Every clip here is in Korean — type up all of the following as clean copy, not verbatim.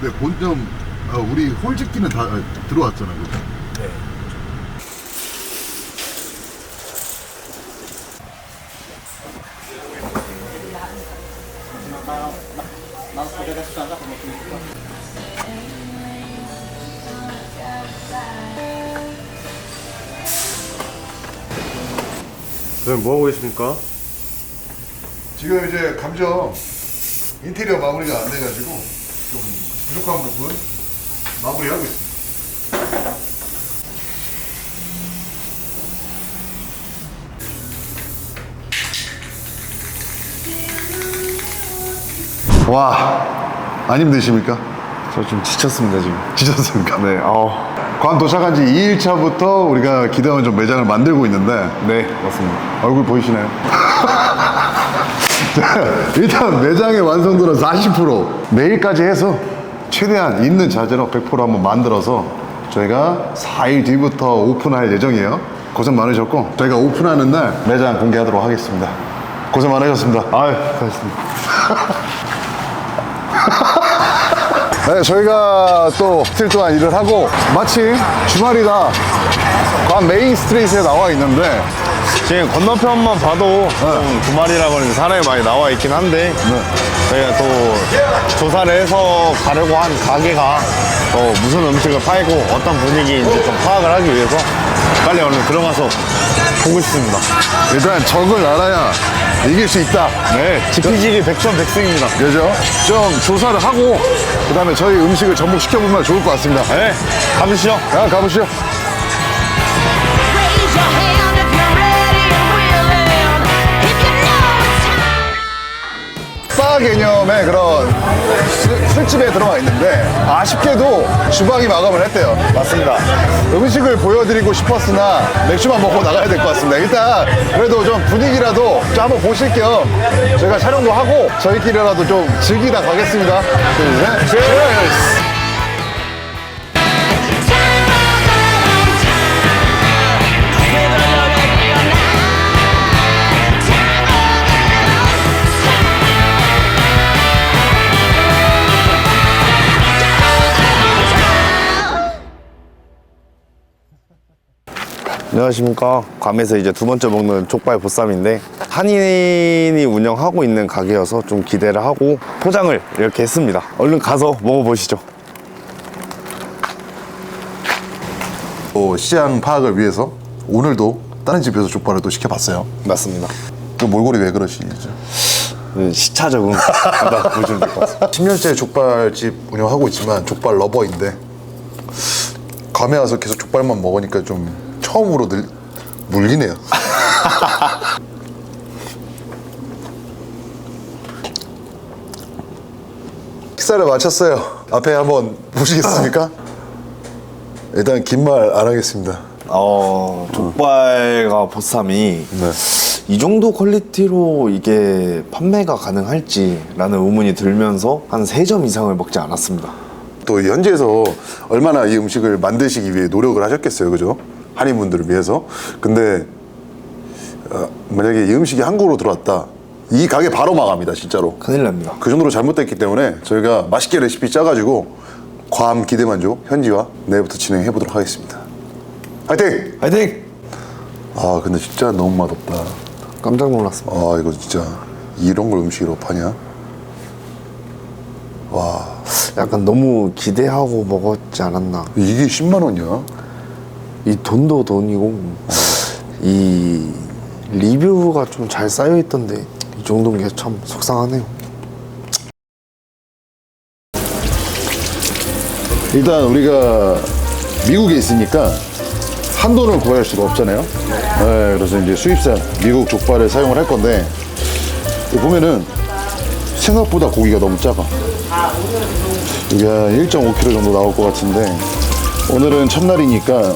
근데 본점 우리 홀집기는 다 들어왔잖아, 그죠? 네. 선생님 뭐 하고 계십니까? 지금 이제 감정 인테리어 마무리가 안 돼가지고 좀 부족한 부분 마무리하고 있습니다. 와, 안 힘드십니까? 저 좀 지쳤습니다 지금. 지쳤습니까? 네. 관 도착한 지 2일차부터 우리가 기대하는 좀 매장을 만들고 있는데 네 맞습니다. 얼굴 보이시나요? 일단 매장의 완성도는 40%. 내일까지 해서 최대한 있는 자재로 100% 한번 만들어서 저희가 4일 뒤부터 오픈할 예정이에요. 고생 많으셨고 저희가 오픈하는 날 매장 공개하도록 하겠습니다. 고생 많으셨습니다. 아유 고맙습니다. 네, 저희가 또 이틀 동안 일을 하고 마침 주말이다 관 메인 스트리트에 나와 있는데 지금 건너편만 봐도 좀 주말이라고 하는 사람이 많이 나와 있긴 한데 저희가 또 조사를 해서 가려고 한 가게가 또 무슨 음식을 팔고 어떤 분위기인지 좀 파악을 하기 위해서 빨리 얼른 들어가서 보고 싶습니다. 일단 적을 알아야 이길 수 있다. 네, 지피지기 100점 100승입니다. 그죠? 좀 조사를 하고 그 다음에 저희 음식을 접목시켜보면 좋을 것 같습니다. 네, 가보시죠. 가보시죠. Raise your hand if you're ready and willing. If you know it's time. 바 개념의 그런 술집에 들어와 있는데 아쉽게도 주방이 마감을 했대요. 맞습니다. 음식을 보여드리고 싶었으나 맥주만 먹고 나가야 될 것 같습니다. 일단 그래도 좀 분위기라도 좀 한번 보실 겸 저희가 촬영도 하고 저희끼리라도 좀 즐기다 가겠습니다. 둘, 셋, cheers! 안녕하십니까. 괌에서 이제 두 번째 먹는 족발 보쌈인데 한인이 운영하고 있는 가게여서 좀 기대를 하고 포장을 이렇게 했습니다. 얼른 가서 먹어보시죠. 시장 파악을 위해서 오늘도 다른 집에서 족발을 또 시켜봤어요. 맞습니다. 그 몰골이 왜 그러시죠? 시차 적응하다 보시면 될 것 같습니다. 10년째 족발집 운영하고 있지만 족발 러버인데 괌에 와서 계속 족발만 먹으니까 좀 처음으로 물리네요. 식사를 마쳤어요. 앞에 한번 보시겠습니까? 일단 긴 말 안 하겠습니다. 족발과 보쌈이 이 정도 퀄리티로 이게 판매가 가능할지라는 의문이 들면서 한 3점 이상을 먹지 않았습니다. 또 현지에서 얼마나 이 음식을 만드시기 위해 노력을 하셨겠어요, 그죠? 한인분들을 위해서. 근데 만약에 이 음식이 한국으로 들어왔다, 이 가게 바로 망합니다, 진짜로. 큰일 납니다. 그 정도로 잘못됐기 때문에 저희가 맛있게 레시피 짜가지고 괌 기대만족 현지화 내일부터 진행해 보도록 하겠습니다. 화이팅! 화이팅! 아 근데 진짜 너무 맛없다. 깜짝 놀랐습니다. 아 이거 진짜 이런 걸 음식으로 파냐? 와 약간 너무 기대하고 먹었지 않았나. 이게 10만 원이야? 이 돈도 돈이고 이 리뷰가 좀 잘 쌓여 있던데 이 정도인 게 참 속상하네요. 일단 우리가 미국에 있으니까 한돈을 구할 수가 없잖아요. 네, 그래서 이제 수입산 미국 족발을 사용을 할 건데 보면은 생각보다 고기가 너무 작아. 이게 1.5kg 정도 나올 것 같은데 오늘은 첫날이니까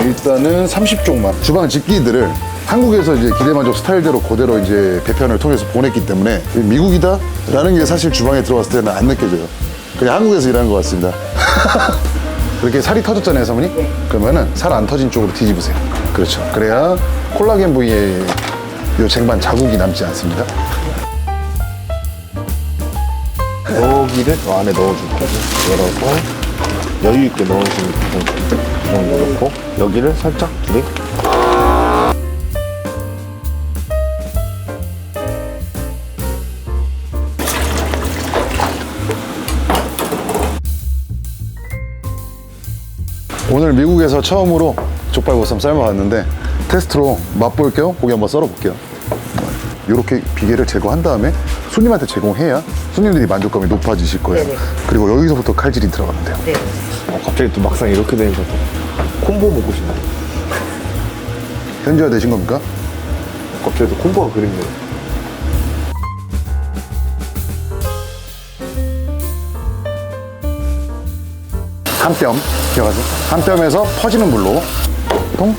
일단은 30쪽만 주방 집기들을 한국에서 이제 기대만족 스타일대로 그대로 이제 배편을 통해서 보냈기 때문에 미국이다 라는 게 사실 주방에 들어갔을 때는 안 느껴져요. 그냥 한국에서 일하는 것 같습니다. 그렇게 살이 터졌잖아요, 사모님? 그러면은 살 안 터진 쪽으로 뒤집으세요. 그렇죠. 그래야 콜라겐 부위에 요 쟁반 자국이 남지 않습니다. 여기를 요 안에 넣어줄 거고 열어서 여유 있게 넣으시면 이 정도 넣고 여기를 살짝 두개. 오늘 미국에서 처음으로 족발보쌈 삶아봤는데 테스트로 맛볼 겸 고기 한번 썰어볼게요. 이렇게 비계를 제거한 다음에 손님한테 제공해야 손님들이 만족감이 높아지실 거예요. 네네. 그리고 여기서부터 칼질이 들어가는데요. 네. 갑자기 또 막상 이렇게 되니까 또 콤보 먹고 싶네. 현지화 되신 겁니까? 갑자기 또 콤보가 그립네요. 한 뼘 기억하세요? 한 뼘에서 퍼지는 물로 통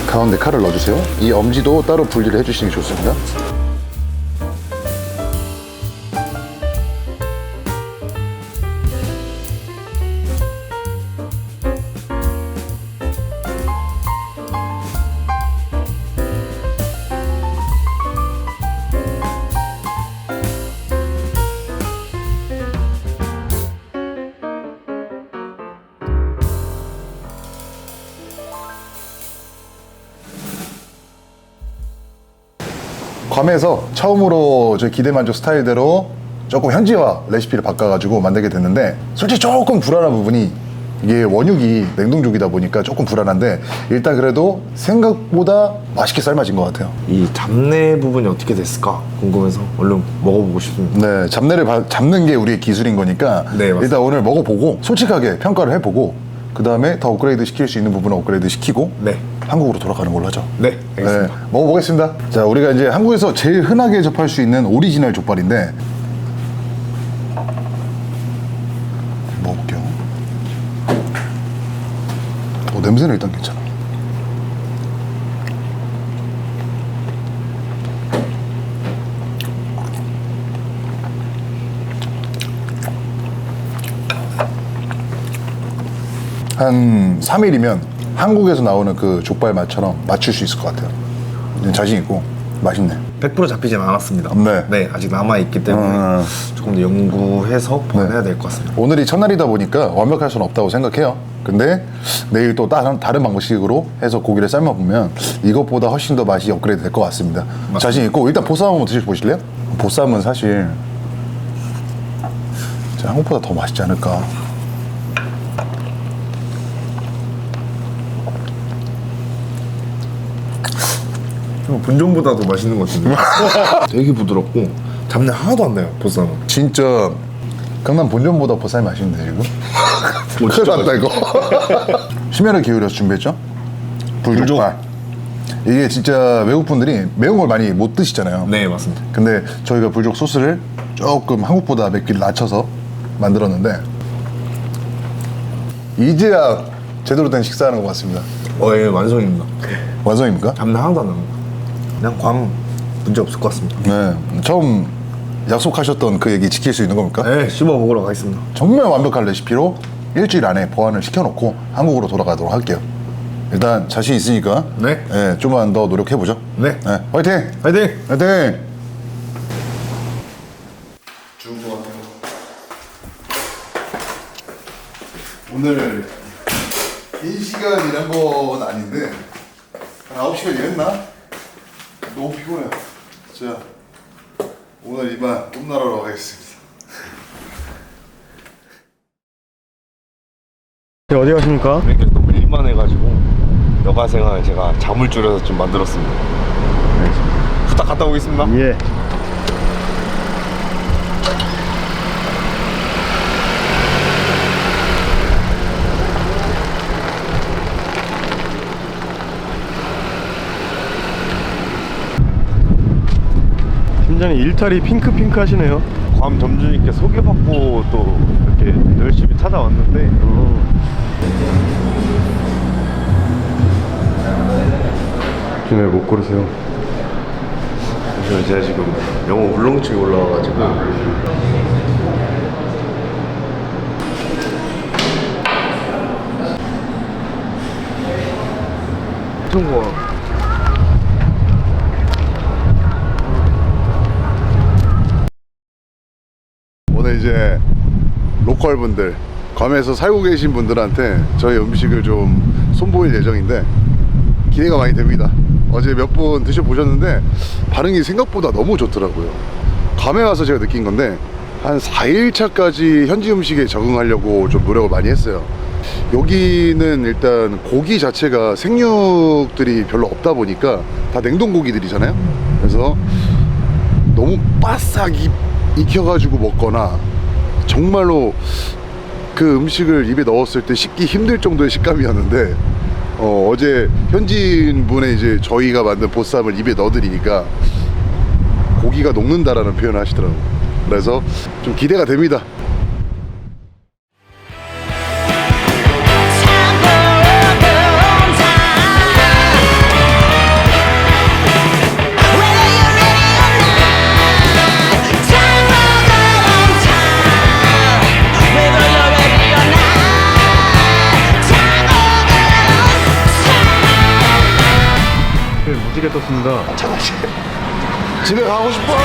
가운데 칼을 넣어주세요. 이 엄지도 따로 분리를 해주시는 게 좋습니다. 괌에서 처음으로 저희 기대만족 스타일대로 조금 현지화 레시피를 바꿔가지고 만들게 됐는데 솔직히 조금 불안한 부분이 이게 원육이 냉동족이다 보니까 조금 불안한데 일단 그래도 생각보다 맛있게 삶아진 것 같아요. 이 잡내 부분이 어떻게 됐을까 궁금해서 얼른 먹어보고 싶습니다. 네, 잡내를 잡는 게 우리의 기술인 거니까 네, 맞습니다. 일단 오늘 먹어보고 솔직하게 평가를 해보고 그 다음에 더 업그레이드 시킬 수 있는 부분은 업그레이드 시키고 네. 한국으로 돌아가는 걸로 하죠. 네, 알겠습니다. 먹어보겠습니다. 자, 우리가 이제 한국에서 제일 흔하게 접할 수 있는 오리지널 족발인데 먹어볼게요. 냄새는 일단 괜찮아. 한 3일이면 한국에서 나오는 그 족발 맛처럼 맞출 수 있을 것 같아요. 자신 있고 맛있네. 100% 잡히진 않았습니다. 네. 아직 남아있기 때문에 조금 더 연구해서 보완해야 될 것 같습니다. 오늘이 첫날이다 보니까 완벽할 수는 없다고 생각해요. 근데 내일 또 다른 방식으로 해서 고기를 삶아보면 이것보다 훨씬 더 맛이 업그레이드 될 것 같습니다. 자신 있고 일단 보쌈 한번 드셔보실래요? 보쌈은 사실 한국보다 더 맛있지 않을까. 본전보다도 맛있는 것 같은데. 되게 부드럽고 잡내 하나도 안 나요. 보쌈은. 진짜 강남 본점보다 보쌈이 맛있는데 지금? 큰일 났다 이거. 심혈을 기울여서 준비했죠? 불족발. 이게 진짜 외국 분들이 매운 걸 많이 못 드시잖아요. 네, 맞습니다. 근데 저희가 불족 소스를 조금 한국보다 맵기를 낮춰서 만들었는데 이제야 제대로 된 식사하는 것 같습니다. 예, 완성입니다. 완성입니까? 잡내 하나도 안 납니다. 그냥 괌 문제 없을 것 같습니다. 네. 처음 약속하셨던 그 얘기 지킬 수 있는 겁니까? 네, 씹어 먹으러 가겠습니다. 정말 완벽한 레시피로 일주일 안에 보완을 시켜놓고 한국으로 돌아가도록 할게요. 일단 자신 있으니까 네. 좀만 더 노력해보죠. 네. 화이팅! 화이팅! 화이팅! 좋은 것 같아요. 오늘 긴 시간 일한 건 아닌데 한 9시간 일했나? 너무 피곤해요. 자, 오늘 이만 꿈나라로 가겠습니다. 어디 가십니까? 이렇게 너무 일만 해가지고 여가생활 제가 잠을 줄여서 좀 만들었습니다. 부탁 갔다 오겠습니다. 예. 팀장님 일탈이 핑크핑크 하시네요. 괌 점주님께 소개받고 또 이렇게 열심히 찾아왔는데 왜 못 고르세요? 잠시만요, 제가 지금 영어 울렁증이 올라와가지고 엄청 저는 이제 로컬 분들, 괌에서 살고 계신 분들한테 저희 음식을 좀 선보일 예정인데 기대가 많이 됩니다. 어제 몇 분 드셔보셨는데 반응이 생각보다 너무 좋더라고요. 괌에 와서 제가 느낀 건데 한 4일차까지 현지 음식에 적응하려고 좀 노력을 많이 했어요. 여기는 일단 고기 자체가 생육들이 별로 없다 보니까 다 냉동 고기들이잖아요. 그래서 너무 바싹 익혀가지고 먹거나 정말로 그 음식을 입에 넣었을 때 씹기 힘들 정도의 식감이었는데 어제 현지인분의 이제 저희가 만든 보쌈을 입에 넣어드리니까 고기가 녹는다라는 표현을 하시더라고요. 그래서 좀 기대가 됩니다. 네, 무지개 떴습니다. 집에 가고 싶어.